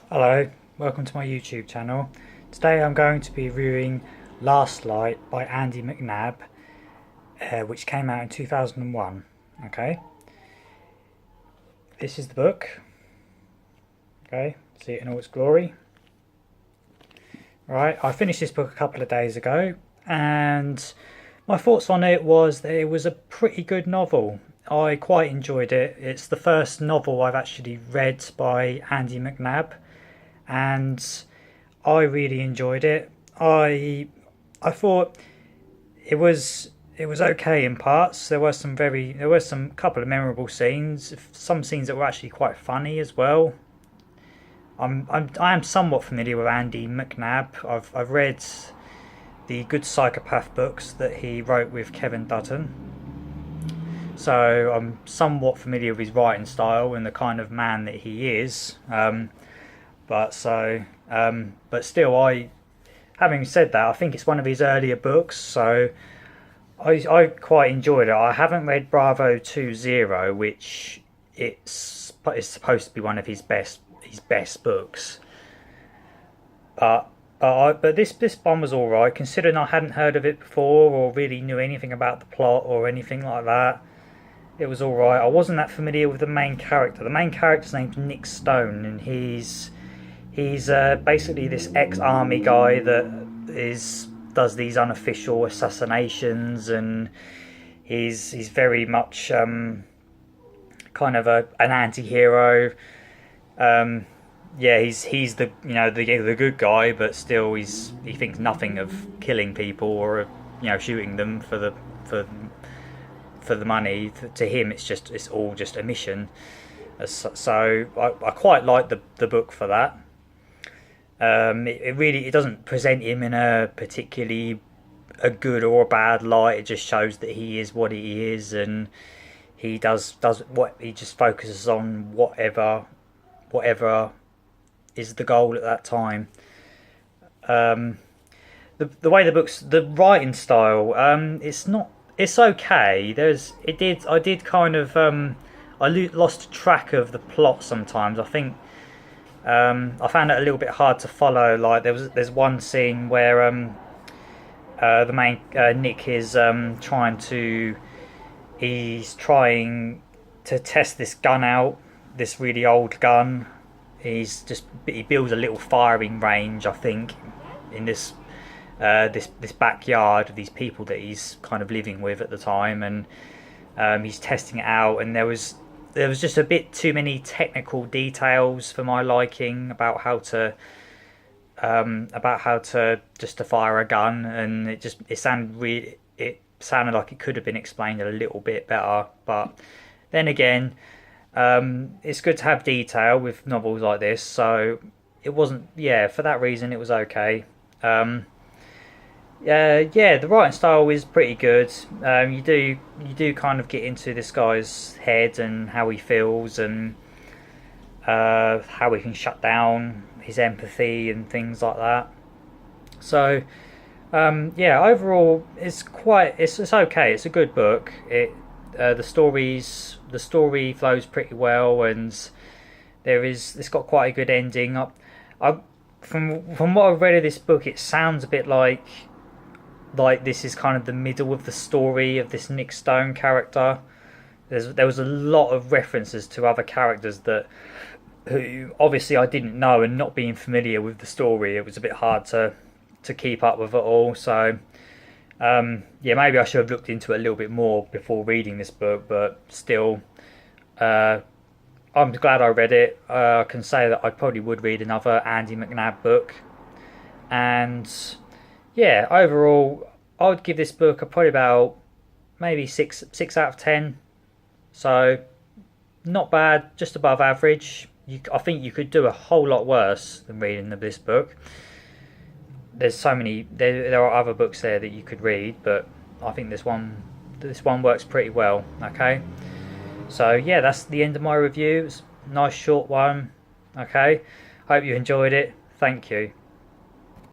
Hello, welcome to my YouTube channel. Today I'm going to be reviewing Last Light by Andy McNab, which came out in 2001. Okay, this is the book. Okay, see it in all its glory. Right, I finished this book a couple of days ago, and my thoughts on it was that it was a pretty good novel. I quite enjoyed it. It's the first novel I've actually read by Andy McNab, and I really enjoyed it. I thought it was okay in parts. There were some couple of memorable scenes, some scenes that were actually quite funny as well. I am somewhat familiar with Andy McNab. I've read the Good Psychopath books that he wrote with Kevin Dutton, so I'm somewhat familiar with his writing style and the kind of man that he is. But still, having said that, I think it's one of his earlier books, so I quite enjoyed it. I haven't read Bravo 20, which it's supposed to be one of his best books, but this one was all right, considering I hadn't heard of it before or really knew anything about the plot or anything like that. It was all right. I wasn't that familiar with the main character. The main character's name's Nick Stone, and he's basically this ex-army guy that does these unofficial assassinations, and he's very much kind of an anti-hero. Yeah, he's the the good guy, but still he thinks nothing of killing people or shooting them for the money. To him, it's all just a mission. So I quite like the book for that. It doesn't present him in a particularly a good or a bad light. It just shows that he is what he is, and he does what he just focuses on whatever is the goal at that time. The way the writing style, it's okay. I did kind of I lost track of the plot sometimes. I think I found it a little bit hard to follow. Like there's one scene where the main Nick is he's trying to test this gun out, this really old gun. He builds a little firing range, I think, in this backyard of these people that he's kind of living with at the time, and he's testing it out. And there was just a bit too many technical details for my liking about how to just to fire a gun, and it sounded like it could have been explained a little bit better. But then again, it's good to have detail with novels like this, so it wasn't. Yeah, for that reason, it was okay. Yeah, the writing style is pretty good. You do kind of get into this guy's head and how he feels, and how he can shut down his empathy and things like that. So yeah, overall it's okay. It's a good book. The story flows pretty well, and it's got quite a good ending. From what I've read of this book, it sounds a bit like this is kind of the middle of the story of this Nick Stone character. There was a lot of references to other characters who obviously I didn't know, and not being familiar with the story, it was a bit hard to keep up with it all. So yeah, maybe I should have looked into it a little bit more before reading this book, but still, I'm glad I read it. I can say that I probably would read another Andy McNab book. And yeah, overall, I would give this book probably about maybe 6 out of 10. So not bad, just above average. I think you could do a whole lot worse than reading this book. There's so many. There are other books there that you could read, but I think this one works pretty well. Okay, so yeah, that's the end of my review. It's a nice short one. Okay, hope you enjoyed it. Thank you.